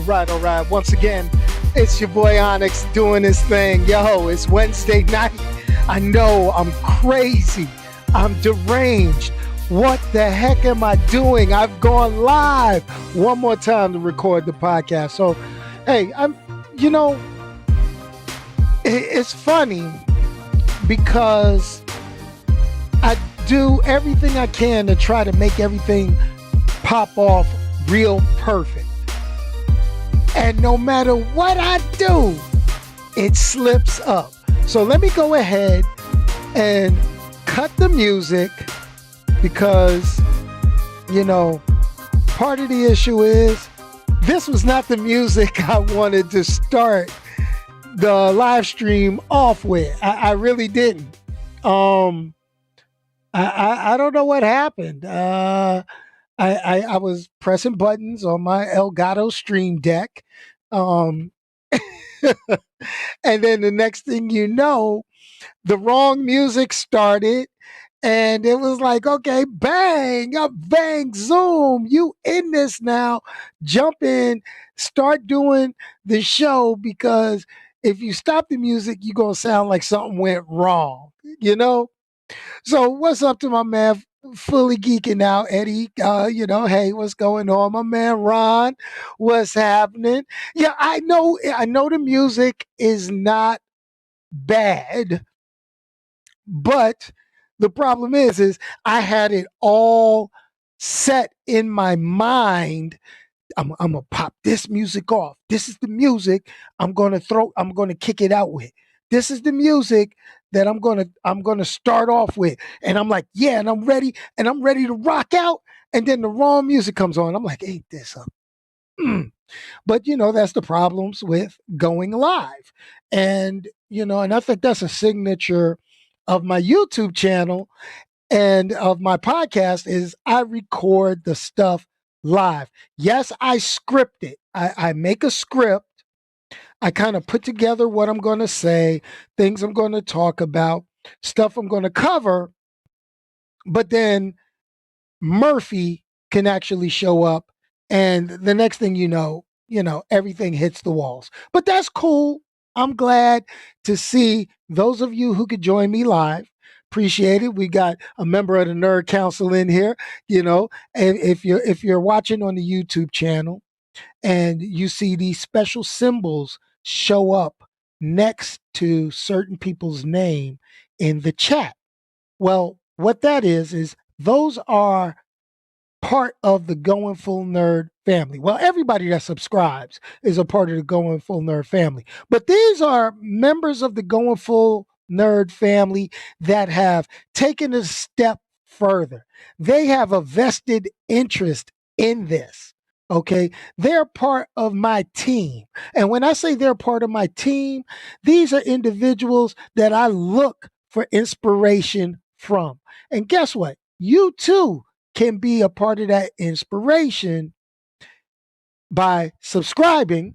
all right. Once again, it's your boy Onyxxx doing his thing. Yo, it's Wednesday night. I know I'm crazy. I'm deranged. What the heck am I doing? I've gone live one more time to record the podcast. So, hey, it's funny because I do everything I can to try to make everything pop off real perfect. And no matter what I do, it slips up. So let me go ahead and cut the music because, part of the issue is this was not the music I wanted to start the live stream off with. I really didn't. I don't know what happened. I was pressing buttons on my Elgato Stream Deck. And then the next thing you know, the wrong music started. And it was like, okay, bang, up, bang, zoom, you in this now. Jump in, start doing the show because if you stop the music, you're going to sound like something went wrong, So what's up to my man, fully geeking out, Eddie? Hey, what's going on? My man Ron, what's happening? Yeah, I know the music is not bad, but the problem is I had it all set in my mind. I'm gonna pop this music off. This is the music I'm gonna kick it out with. This is the music that I'm gonna start off with. And I'm like, yeah, and I'm ready to rock out. And then the wrong music comes on. I'm like, ain't this up? But that's the problems with going live. And and I think that's a signature of my YouTube channel and of my podcast is I record the stuff live. Yes, I script it. I make a script. I kind of put together what I'm going to say, things I'm going to talk about, stuff I'm going to cover. But then Murphy can actually show up. And the next thing everything hits the walls. But that's cool. I'm glad to see those of you who could join me live. Appreciate it. We got a member of the Nerd Council in here. And if you're watching on the YouTube channel and you see these special symbols show up next to certain people's name in the chat. Well, what that is those are part of the Going Full Nerd family. Well, everybody that subscribes is a part of the Going Full Nerd family. But these are members of the Going Full Nerd family that have taken a step further. They have a vested interest in this. Okay. They're part of my team. And when I say they're part of my team, these are individuals that I look for inspiration from. And guess what? You too can be a part of that inspiration by subscribing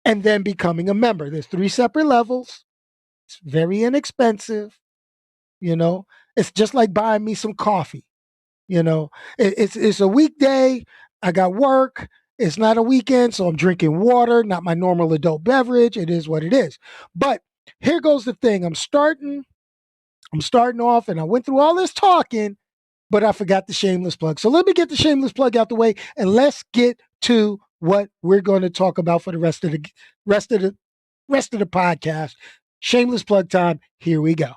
and then becoming a member. There's 3 separate levels. It's very inexpensive. It's just like buying me some coffee. It's a weekday. I got work. It's not a weekend, so I'm drinking water, not my normal adult beverage. It is what it is. But here goes the thing. I'm starting off, and I went through all this talking, but I forgot the shameless plug. So let me get the shameless plug out the way, and let's get to what we're going to talk about for the rest of the podcast. Shameless plug time. Here we go.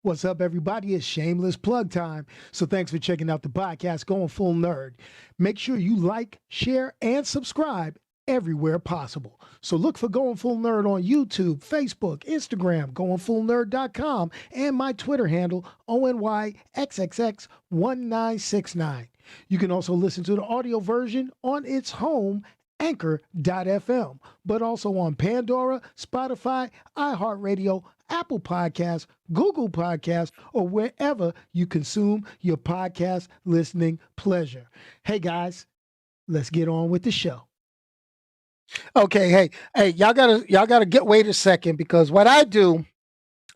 What's up, everybody? It's shameless plug time. So thanks for checking out the podcast, Going Full Nerd. Make sure you like, share, and subscribe everywhere possible. So look for Going Full Nerd on YouTube, Facebook, Instagram, goingfullnerd.com, and my Twitter handle, ONYXXX1969. You can also listen to the audio version on its home, Anchor.fm, but also on Pandora, Spotify, iHeartRadio, Apple Podcasts, Google Podcasts, or wherever you consume your podcast listening pleasure. Hey guys, let's get on with the show. Okay, hey, y'all gotta wait a second because what I do,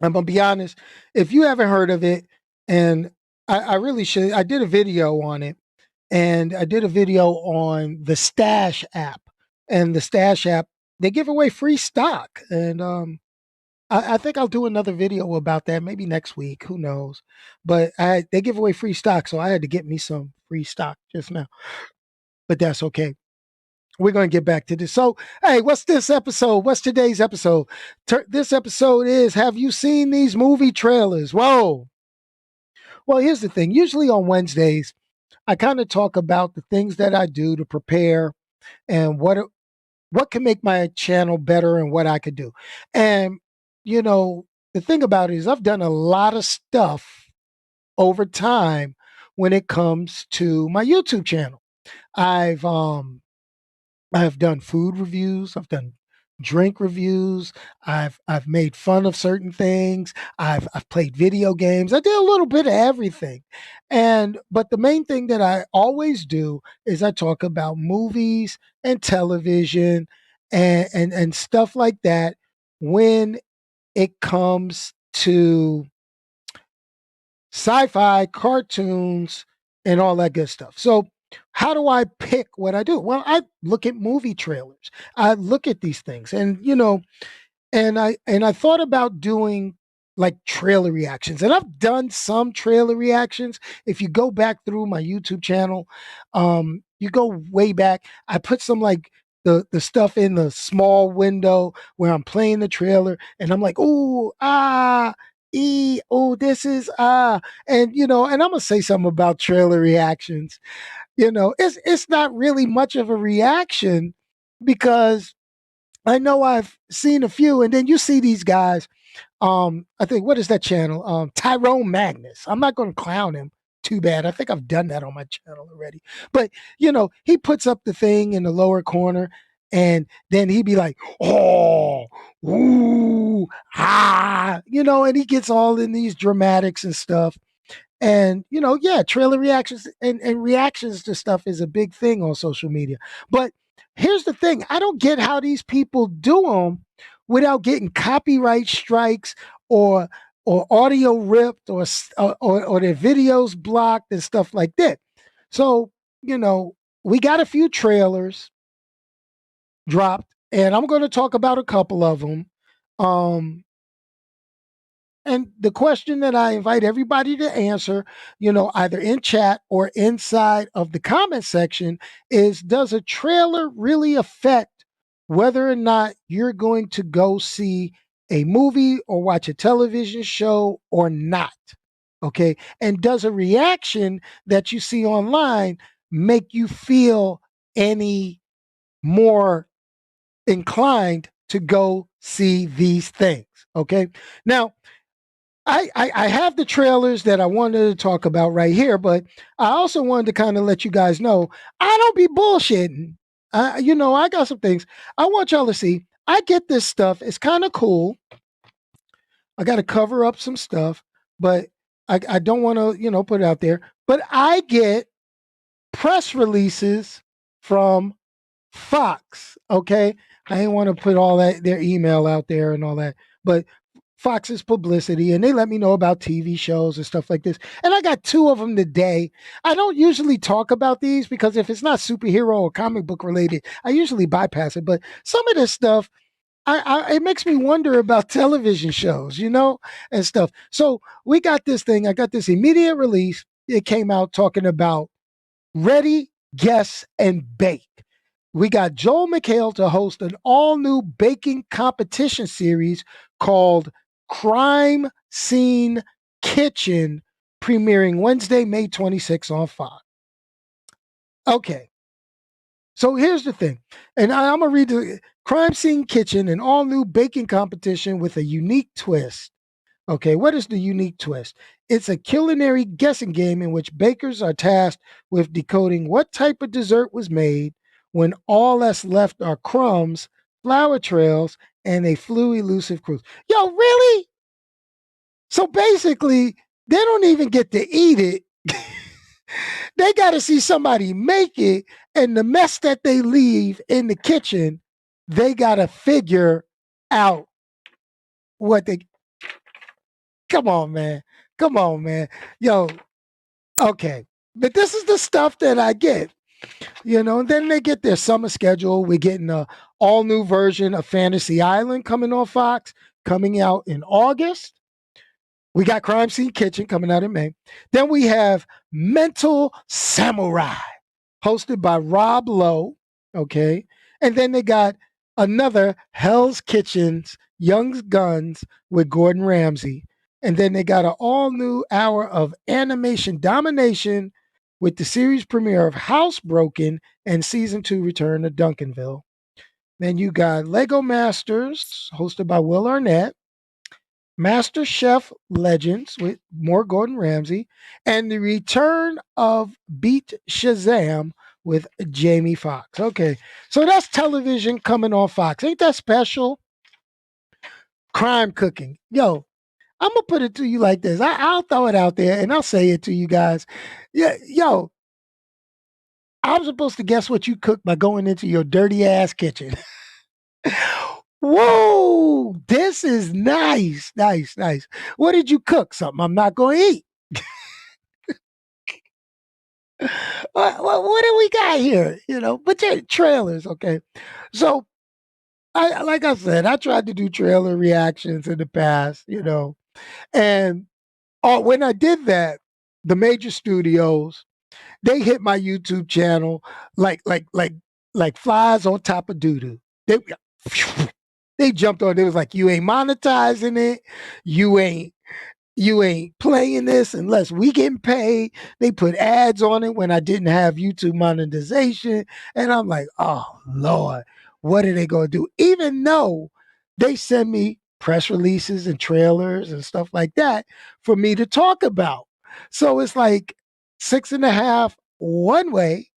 I'm gonna be honest, if you haven't heard of it, and I really should, I did a video on it. and I did a video on the Stash app. And the Stash app, they give away free stock. And I think I'll do another video about that maybe next week. Who knows? But they give away free stock, so I had to get me some free stock just now. But that's okay. We're going to get back to this. So, hey, what's this episode? What's today's episode? This episode is, have you seen these movie trailers? Whoa. Well, here's the thing. Usually on Wednesdays, I kind of talk about the things that I do to prepare and what can make my channel better and what I could do. And you know, the thing about it is I've done a lot of stuff over time when it comes to my YouTube channel. I've um I've done food reviews, I've done drink reviews, I've made fun of certain things, I've played video games. I did a little bit of everything. And but the main thing that I always do is I talk about movies and television and stuff like that when it comes to sci-fi, cartoons, and all that good stuff. So, how do I pick what I do? Well, I look at movie trailers. I look at these things, and and I thought about doing like trailer reactions, and I've done some trailer reactions. If you go back through my YouTube channel, you go way back. I put some like the stuff in the small window where I'm playing the trailer, and I'm like, ooh, this is and and I'm gonna say something about trailer reactions. It's not really much of a reaction because I know I've seen a few, and then you see these guys. I think what is that channel? Tyrone Magnus. I'm not going to clown him too bad. I think I've done that on my channel already. But he puts up the thing in the lower corner, and then he'd be like, "Oh, ooh, and he gets all in these dramatics and stuff. And yeah, trailer reactions and reactions to stuff is a big thing on social media. But here's the thing: I don't get how these people do them without getting copyright strikes or audio ripped or their videos blocked and stuff like that. So we got a few trailers dropped, and I'm going to talk about a couple of them. Um, And the question that I invite everybody to answer, either in chat or inside of the comment section is, does a trailer really affect whether or not you're going to go see a movie or watch a television show or not? Okay. And does a reaction that you see online make you feel any more inclined to go see these things? Okay. Now, I have the trailers that I wanted to talk about right here, but I also wanted to kind of let you guys know I don't be bullshitting. I got some things I want y'all to see. I get this stuff. It's kind of cool. I got to cover up some stuff, but I don't want to, put it out there. But I get press releases from Fox. Okay. I ain't want to put all that their email out there and all that, but Fox's publicity, and they let me know about TV shows and stuff like this. And I got two of them today. I don't usually talk about these because if it's not superhero or comic book related, I usually bypass it. But some of this stuff, it makes me wonder about television shows, and stuff. So we got this thing. I got this immediate release. It came out talking about Ready, Guess, and Bake. We got Joel McHale to host an all new baking competition series called Crime Scene Kitchen, premiering Wednesday, May 26th on Fox. Okay. So here's the thing. And I'm going to read the Crime Scene Kitchen, an all new baking competition with a unique twist. Okay, what is the unique twist? It's a culinary guessing game in which bakers are tasked with decoding what type of dessert was made when all that's left are crumbs, flour trails, and a flu elusive cruise. Yo, really? So basically, they don't even get to eat it. They got to see somebody make it, and the mess that they leave in the kitchen, they got to figure out what they. Come on, man. Come on, man. Yo, okay. But this is the stuff that I get, and then they get their summer schedule. We're getting a all new version of Fantasy Island coming on Fox, coming out in August. We got Crime Scene Kitchen coming out in May. Then we have Mental Samurai, hosted by Rob Lowe. Okay. And then they got another Hell's Kitchens, Young Guns with Gordon Ramsay. And then they got an all new hour of animation domination with the series premiere of Housebroken and season 2 return to Duncanville. Then you got Lego Masters, hosted by Will Arnett. Master Chef Legends with more Gordon Ramsay, and the return of Beat Shazam with Jamie Foxx. Okay, so that's television coming on Fox. Ain't that special? Crime cooking. Yo, I'm gonna put it to you like this. I'll throw it out there and I'll say it to you guys. Yeah, yo, I'm supposed to guess what you cook by going into your dirty ass kitchen. Whoa, this is nice, nice, nice. What did you cook? Something I'm not going to eat. What do we got here? But yeah, trailers, okay. So I like I said, I tried to do trailer reactions in the past, and when I did that, the major studios they hit my YouTube channel like flies on top of doo doo. They jumped on. They was like, "You ain't monetizing it. You ain't you ain't playing this unless we getting paid." They put ads on it when I didn't have YouTube monetization. And I'm like, oh Lord, what are they gonna do? Even though they send me press releases and trailers and stuff like that for me to talk about. So it's like six and a half one way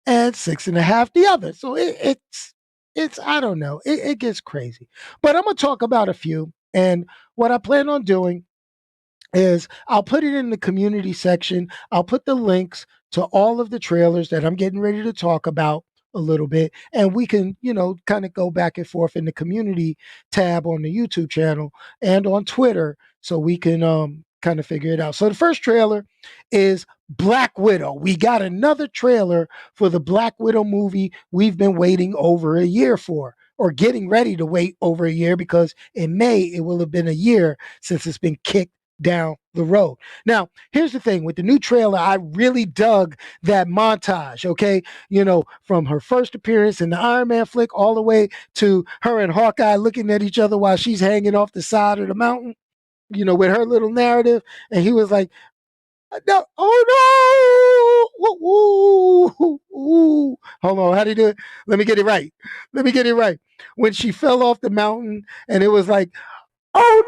and six and a half the other. So it's I don't know. It gets crazy. But I'm gonna talk about a few. And what I plan on doing is I'll put it in the community section. I'll put the links to all of the trailers that I'm getting ready to talk about a little bit. And we can, kind of go back and forth in the community tab on the YouTube channel and on Twitter so we can kind of figure it out. So the first trailer is Black Widow. We got another trailer for the Black Widow movie we've been waiting over a year for, or getting ready to wait over a year, because in May it will have been a year since it's been kicked down the road. Now, here's the thing with the new trailer, I really dug that montage, okay? From her first appearance in the Iron Man flick all the way to her and Hawkeye looking at each other while she's hanging off the side of the mountain, with her little narrative. And he was like, no, oh no, ooh, ooh, ooh. Hold on, how do you do it? Let me get it right. Let me get it right. When she fell off the mountain and it was like, oh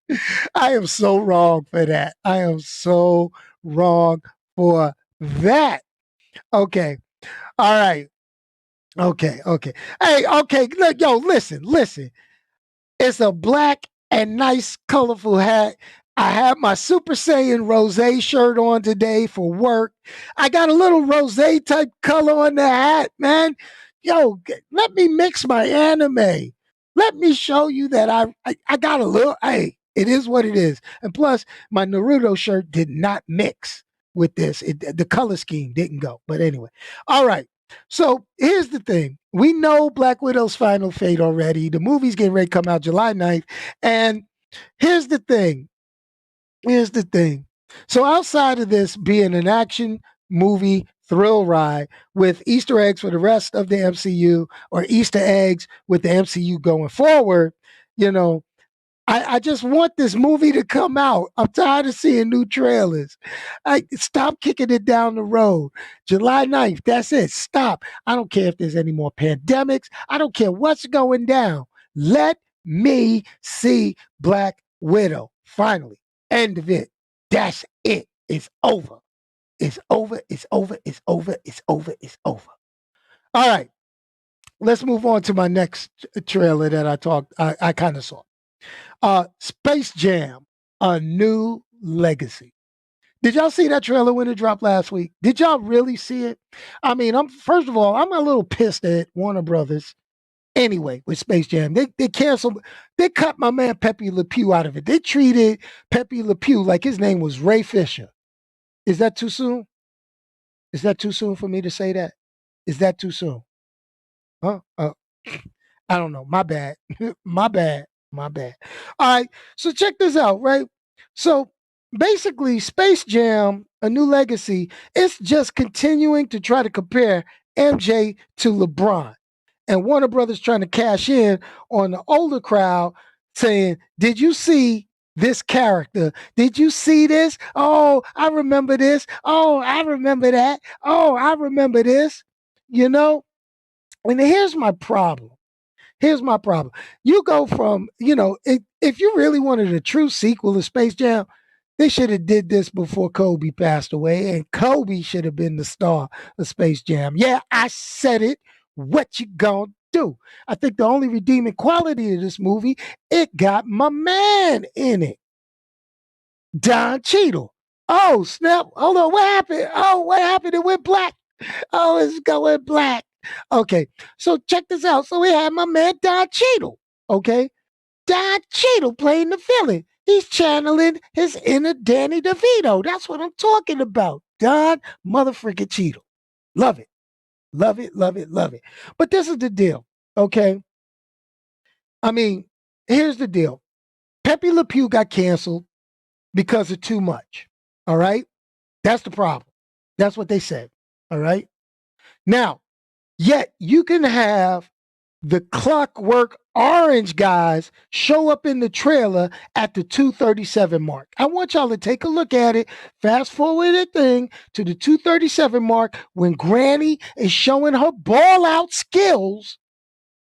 no! I am so wrong for that. I am so wrong for that. Okay. All right. Okay. Okay. Hey, okay. Look, yo, listen. It's a black and nice, colorful hat. I have my Super Saiyan Rose shirt on today for work. I got a little rose type color on the hat, man. Yo, let me mix my anime. Let me show you that I got a little. Hey, it is what it is. And plus, my Naruto shirt did not mix with this. The color scheme didn't go. But anyway, all right. So here's the thing. We know Black Widow's final fate already. The movie's getting ready to come out July 9th. And here's the thing. Here's the thing. So outside of this being an action movie thrill ride with Easter eggs for the rest of the MCU, or Easter eggs with the MCU going forward, you know, I just want this movie to come out. I'm tired of seeing new trailers. Stop kicking it down the road. July 9th, that's it. Stop. I don't care if there's any more pandemics. I don't care what's going down. Let me see Black Widow. Finally. End of it. That's it. It's over. It's over. It's over. It's over. It's over. It's over. All right. Let's move on to my next trailer that I kind of saw. Space Jam, A New Legacy. Did y'all see that trailer when it dropped last week? Did y'all really see it? I mean, I'm first of all, I'm a little pissed at Warner Brothers Anyway, with Space Jam, they canceled. They cut my man Pepe Le Pew out of it. They treated Pepe Le Pew like his name was Ray Fisher. Is that too soon? Is that too soon for me to say that? Is that too soon? Huh? I don't know. My bad. My bad. My bad. All right. So check this out, right? So basically, Space Jam, A New Legacy, it's just continuing to try to compare MJ to LeBron. And Warner Brothers trying to cash in on the older crowd saying, did you see this character? Did you see this? Oh, I remember this. Oh, I remember that. Oh, I remember this. You know? And here's my problem. Here's my problem. You go from, if you really wanted a true sequel to Space Jam, they should have did this before Kobe passed away, and Kobe should have been the star of Space Jam. Yeah, I said it. What you gonna do? I think the only redeeming quality of this movie, it got my man in it, Don Cheadle. Oh snap! Hold on, what happened? Oh, what happened? It went black. Oh, it's going black. Okay, so check this out. So we had my man Don Cheadle. Okay, Don Cheadle playing the villain. He's channeling his inner Danny DeVito. That's what I'm talking about. Don motherfucking Cheadle. Love it. Love it. Love it. Love it. But this is the deal. Okay. I mean, here's the deal. Pepe Le Pew got canceled because of too much. All right. That's the problem. That's what they said. All right. Now, yet you can have the Clockwork Orange guys show up in the trailer at the 2:37 mark. I want y'all to take a look at it. Fast forward the thing to the 2:37 mark when Granny is showing her ball out skills.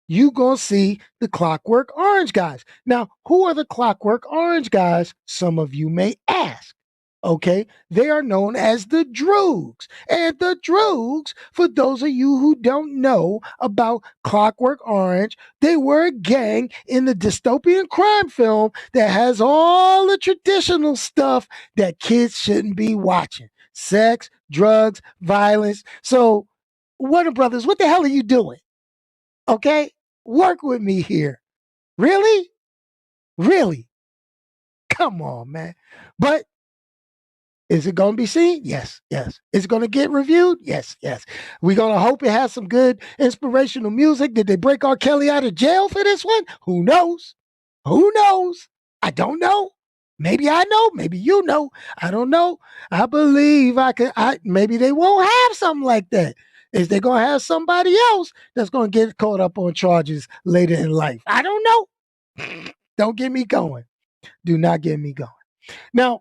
You gonna see the Clockwork Orange guys. Now, who are the Clockwork Orange guys? Some of you may ask. Okay, they are known as the Droogs. And the Droogs, for those of you who don't know about Clockwork Orange, they were a gang in the dystopian crime film that has all the traditional stuff that kids shouldn't be watching: sex, drugs, violence. So, Warner Brothers, what the hell are you doing? Okay, work with me here. Really? Really? Come on, man. But is it going to be seen? Yes, yes. Is it going to get reviewed? Yes, yes. We're going to hope it has some good inspirational music. Did they break R. Kelly out of jail for this one? Who knows? Who knows? I don't know. Maybe I know. Maybe you know. I don't know. I believe I could. Maybe they won't have something like that. Is they going to have somebody else that's going to get caught up on charges later in life? I don't know. Don't get me going. Do not get me going. Now,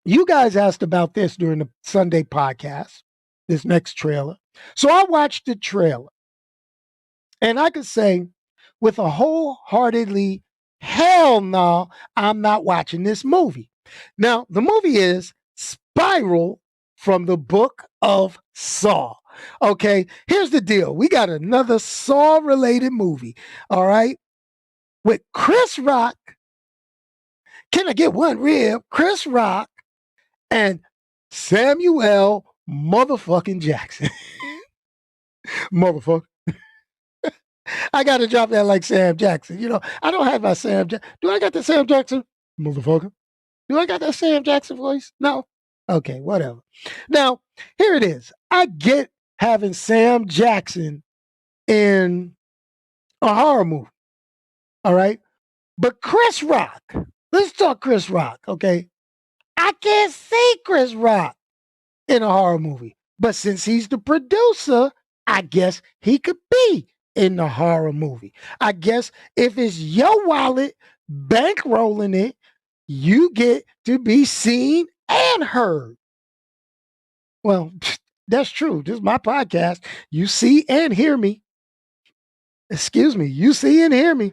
you guys asked about this during the Sunday podcast, this next trailer. So I watched the trailer, and I could say with a wholeheartedly, hell no, I'm not watching this movie. Now, the movie is Spiral from the book of Saw. Okay, here's the deal. We got another Saw related movie, all right, with Chris Rock. Can I get one rib? Chris Rock and Samuel motherfucking Jackson. Motherfucker. I got to drop that like Sam Jackson. I don't have my Sam Jackson. Do I got the Sam Jackson? Motherfucker. Do I got that Sam Jackson voice? No? Okay, whatever. Now, here it is. I get having Sam Jackson in a horror movie. All right? But Chris Rock, let's talk Chris Rock, okay? I can't see Chris Rock in a horror movie. But since he's the producer, I guess he could be in the horror movie. I guess if it's your wallet bankrolling it, you get to be seen and heard. Well, that's true. This is my podcast. You see and hear me. Excuse me. You see and hear me.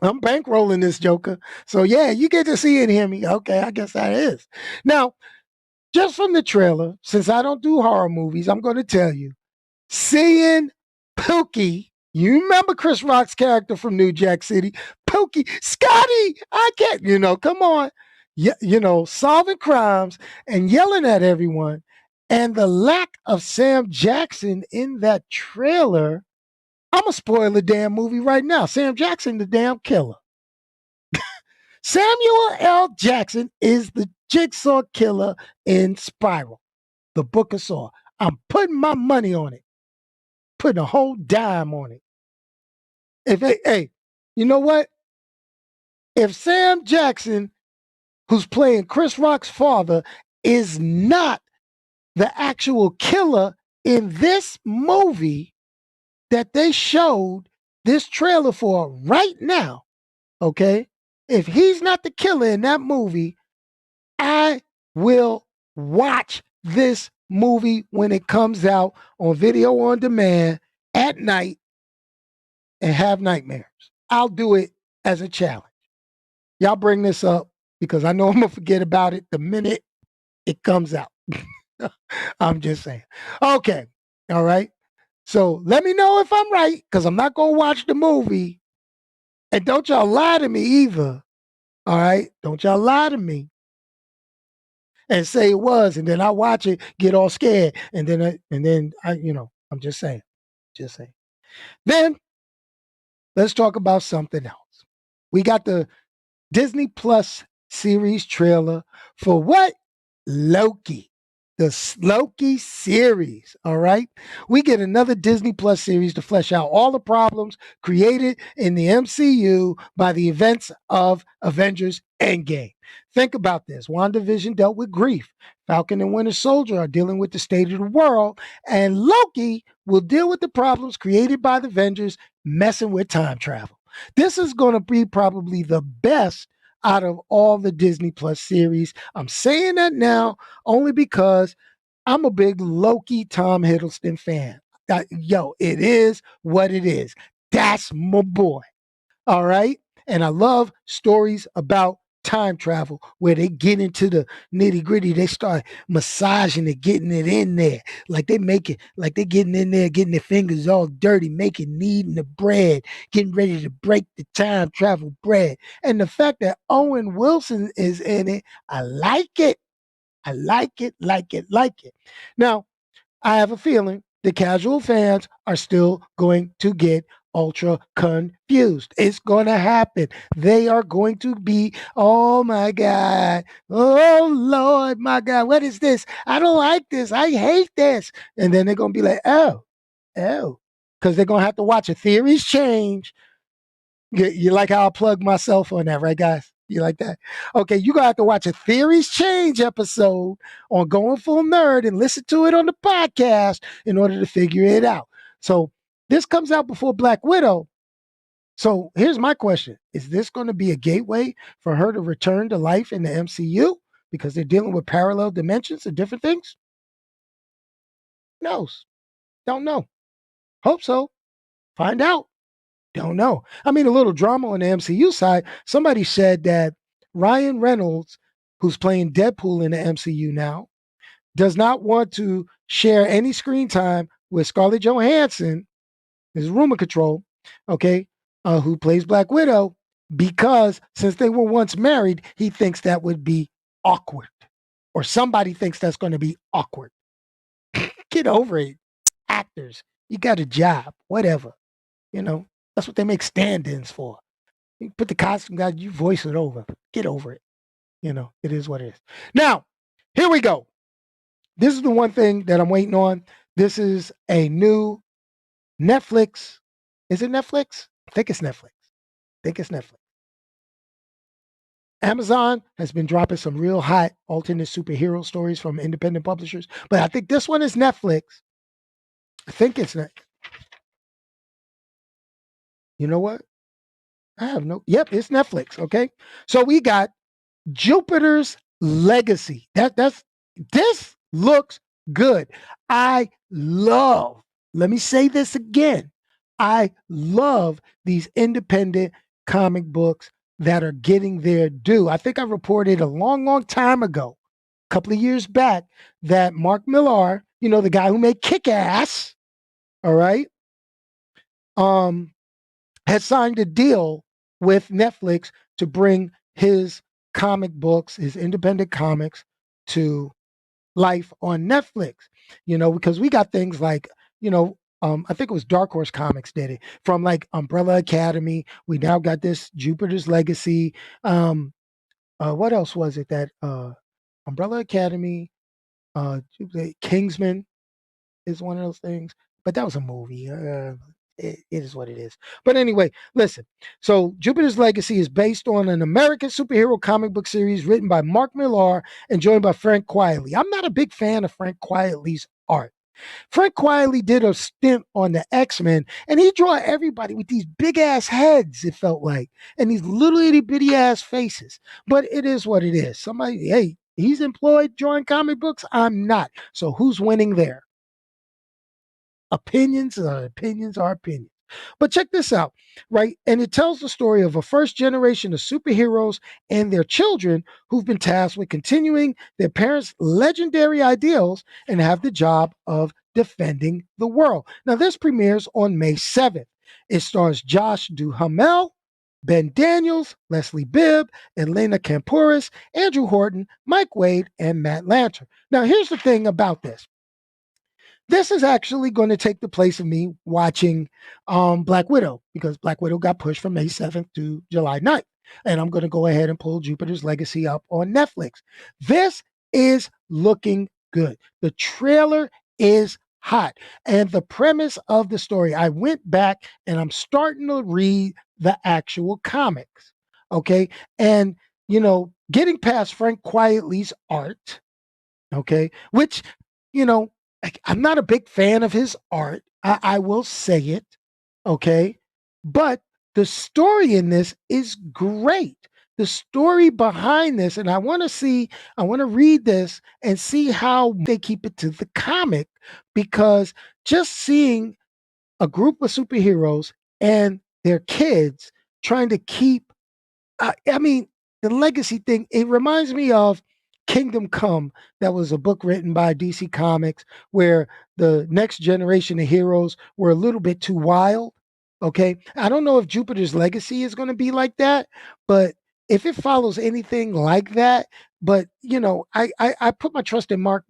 I'm bankrolling this joker. So yeah, you get to see and hear me. Okay, I guess that is. Now, just from the trailer, since I don't do horror movies, I'm going to tell you, seeing Pookie, you remember Chris Rock's character from New Jack City, Pookie, Scotty, I can't, come on, solving crimes and yelling at everyone, and the lack of Sam Jackson in that trailer, I'm going to spoil the damn movie right now. Sam Jackson, the damn killer. Samuel L. Jackson is the jigsaw killer in Spiral, the Book of Saw. I'm putting my money on it, putting a whole dime on it. If hey, you know what? If Sam Jackson, who's playing Chris Rock's father, is not the actual killer in this movie that they showed this trailer for right now, okay? If he's not the killer in that movie, I will watch this movie when it comes out on video on demand at night and have nightmares. I'll do it as a challenge. Y'all bring this up because I know I'm going to forget about it the minute it comes out. I'm just saying. Okay. All right. So let me know if I'm right because I'm not going to watch the movie. And don't y'all lie to me either. All right. Don't y'all lie to me and say it was. And then I watch it, get all scared. And then I, I'm just saying. Just saying. Then let's talk about something else. We got the Disney Plus series trailer for what? Loki. The Loki series. All right. We get another Disney Plus series to flesh out all the problems created in the MCU by the events of Avengers Endgame. Think about this. WandaVision dealt with grief. Falcon and Winter Soldier are dealing with the state of the world. And Loki will deal with the problems created by the Avengers messing with time travel. This is going to be probably the best out of all the Disney Plus series. I'm saying that now only because I'm a big Loki Tom Hiddleston fan. Yo, it is what it is. That's my boy. All right. And I love stories about time travel where they get into the nitty gritty. They start massaging it, getting it in there. Like they make it, like they getting in there, getting their fingers all dirty, making, kneading the bread, getting ready to break the time travel bread. And the fact that Owen Wilson is in it, I like it. I like it, like it, like it. Now, I have a feeling the casual fans are still going to get ultra confused. It's going to happen. They are going to be, oh my God, oh Lord, my God, what is this? I don't like this. I hate this. And then they're going to be like, oh, because they're going to have to watch a theories change. You like how I plug myself on that, right, guys? You like that? Okay, you're going to have to watch a Theories Change episode on Going Full Nerd and listen to it on the podcast in order to figure it out. So this comes out before Black Widow. So here's my question. Is this going to be a gateway for her to return to life in the MCU because they're dealing with parallel dimensions and different things? Knows. Don't know. Hope so. Find out. Don't know. I mean, a little drama on the MCU side. Somebody said that Ryan Reynolds, who's playing Deadpool in the MCU now, does not want to share any screen time with Scarlett Johansson, this is rumor control, okay, who plays Black Widow, because since they were once married, he thinks that would be awkward. Or somebody thinks that's going to be awkward. Get over it. Actors, you got a job, whatever. That's what they make stand-ins for. You put the costume guy, you voice it over. Get over it. It is what it is. Now, here we go. This is the one thing that I'm waiting on. This is a new Netflix. Is it Netflix? I think it's Netflix. Amazon has been dropping some real hot alternate superhero stories from independent publishers, but I think this one is Netflix. I think it's Netflix. You know what? I have no. Yep, it's Netflix. Okay, so we got Jupiter's Legacy. This looks good. I love. Let me say this again. I love these independent comic books that are getting their due. I think I reported a long, long time ago, a couple of years back, that Mark Millar, the guy who made Kick Ass, all right, had signed a deal with Netflix to bring his comic books, his independent comics, to life on Netflix. Because we got things like, I think it was Dark Horse Comics did it from like Umbrella Academy. We now got this Jupiter's Legacy. Um, what else was it that Umbrella Academy, Kingsman is one of those things, but that was a movie. It is what it is. But anyway, listen. So Jupiter's Legacy is based on an American superhero comic book series written by Mark Millar and joined by Frank Quitely. I'm not a big fan of Frank Quitely's art. Frank Quitely did a stint on the X-Men, and he drew everybody with these big ass heads, it felt like, and these little itty bitty ass faces. But it is what it is. Somebody, hey, he's employed drawing comic books. I'm not. So who's winning there? Opinions are opinions are opinions. But check this out, right? And it tells the story of a first generation of superheroes and their children who've been tasked with continuing their parents' legendary ideals and have the job of defending the world. Now, this premieres on May 7th. It stars Josh Duhamel, Ben Daniels, Leslie Bibb, Elena Kampouris, Andrew Horton, Mike Wade, and Matt Lanter. Now, here's the thing about this. This is actually going to take the place of me watching Black Widow because Black Widow got pushed from May 7th to July 9th. And I'm going to go ahead and pull Jupiter's Legacy up on Netflix. This is looking good. The trailer is hot. And the premise of the story, I went back and I'm starting to read the actual comics. Okay. And, getting past Frank Quietly's art, okay, which, you know, I'm not a big fan of his art. I will say it, okay, but the story in this is great. The story behind this, and I want to read this and see how they keep it to the comic because just seeing a group of superheroes and their kids trying to keep I mean, the legacy thing, it reminds me of Kingdom Come. That was a book written by DC Comics where the next generation of heroes were a little bit too wild. Okay. I don't know if Jupiter's Legacy is going to be like that, but if it follows anything like that, but I put my trust in Mark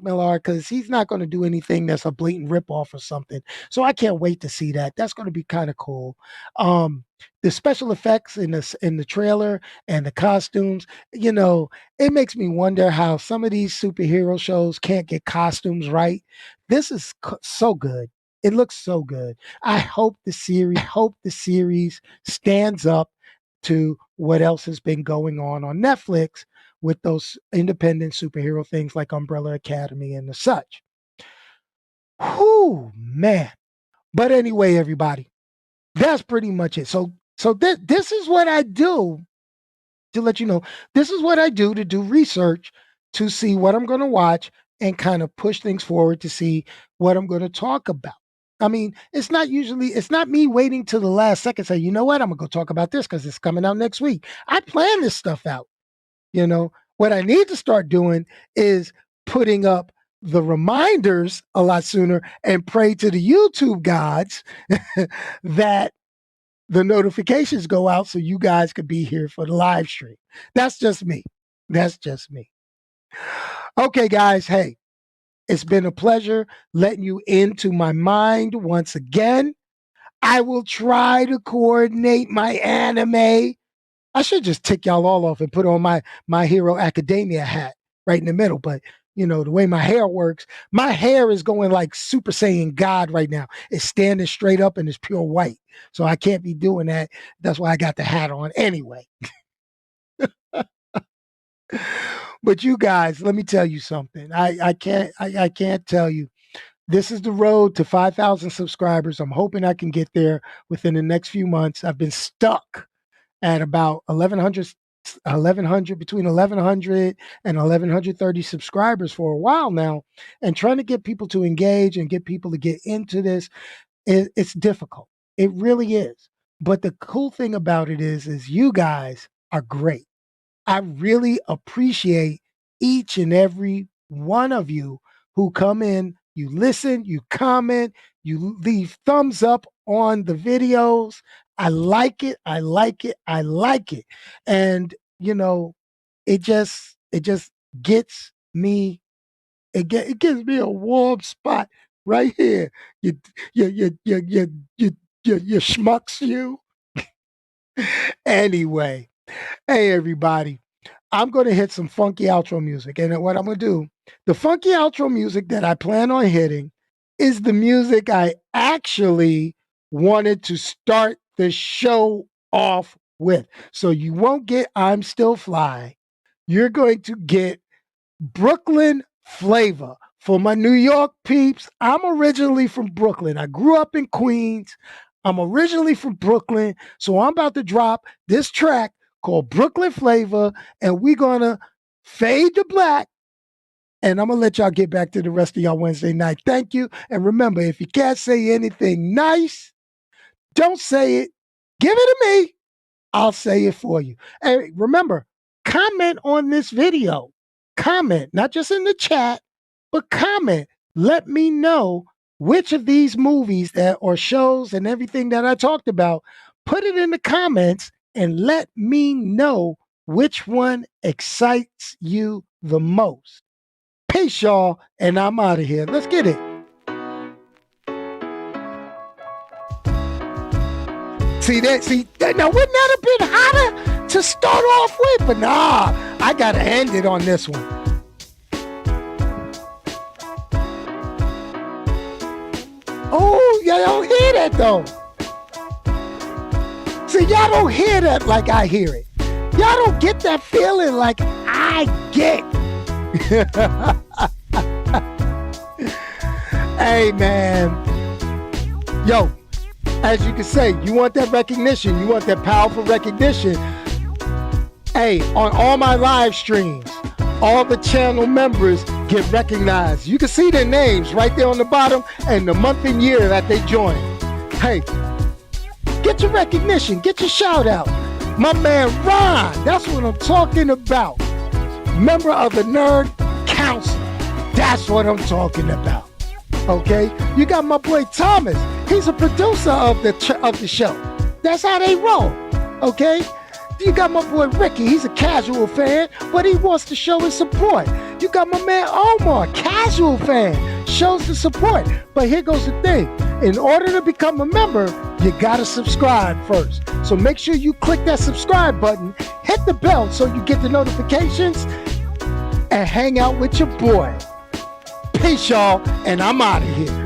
Millar because he's not going to do anything that's a blatant ripoff or something. So I can't wait to see that. That's going to be kind of cool. The special effects in the trailer and the costumes, it makes me wonder how some of these superhero shows can't get costumes right. This is so good. It looks so good. I hope the series stands up to what else has been going on Netflix with those independent superhero things like Umbrella Academy and the such. Whoo, man. But anyway, everybody, that's pretty much it. So this is what I do to let you know. This is what I do to do research to see what I'm going to watch and kind of push things forward to see what I'm going to talk about. I mean, it's not me waiting till the last second say, you know what, I'm gonna go talk about this because it's coming out next week. I plan this stuff out. What I need to start doing is putting up the reminders a lot sooner and pray to the YouTube gods that the notifications go out so you guys could be here for the live stream. That's just me. That's just me. Okay, guys. Hey, it's been a pleasure letting you into my mind once again. I will try to coordinate my anime. I should just tick y'all all off and put on my Hero Academia hat right in the middle. But the way my hair works, my hair is going like Super Saiyan God right now. It's standing straight up and it's pure white. So I can't be doing that. That's why I got the hat on anyway. But you guys, let me tell you something. I can't tell you. This is the road to 5,000 subscribers. I'm hoping I can get there within the next few months. I've been stuck at about 1100 between 1100 and 1130 subscribers for a while now, and trying to get people to engage and get people to get into this, it's difficult. It really is. But the cool thing about it is you guys are great. I really appreciate each and every one of you who come in, you listen, you comment, you leave thumbs up on the videos. I like it. I like it. I like it. And it just gets me it gives me a warm spot right here. You schmucks you. Anyway, hey everybody. I'm going to hit some funky outro music. And what I'm going to do, the funky outro music that I plan on hitting is the music I actually wanted to start the show off with. So you won't get I'm Still Fly. You're going to get Brooklyn flavor. For my New York peeps, I'm originally from Brooklyn. I grew up in Queens. I'm originally from Brooklyn. So I'm about to drop this track called Brooklyn Flavor, and we're going to fade to black. And I'm going to let y'all get back to the rest of y'all Wednesday night. Thank you. And remember, if you can't say anything nice, don't say it. Give it to me. I'll say it for you. And remember, comment on this video. Comment, not just in the chat, but comment. Let me know which of these movies that or shows and everything that I talked about. Put it in the comments and let me know which one excites you the most. Peace, y'all, and I'm out of here. Let's get it. See that? Now, wouldn't that have been hotter to start off with? But nah, I got to end it on this one. Oh, y'all don't hear that, though. See, y'all don't hear that like I hear it. Y'all don't get that feeling like I get. Hey, man. Yo, as you can say, you want that recognition. You want that powerful recognition. Hey, on all my live streams, all the channel members get recognized. You can see their names right there on the bottom and the month and year that they joined. Hey, get your recognition. Get your shout out. My man Ron, that's what I'm talking about. Member of the Nerd Council. That's what I'm talking about. Okay? You got my boy Thomas. He's a producer of the show. That's how they roll. Okay? You got my boy Ricky. He's a casual fan, but he wants to show his support. You got my man Omar, casual fan, shows the support. But here goes the thing. In order to become a member, you gotta subscribe first. So make sure you click that subscribe button, hit the bell so you get the notifications, and hang out with your boy. Peace, y'all, and I'm out of here.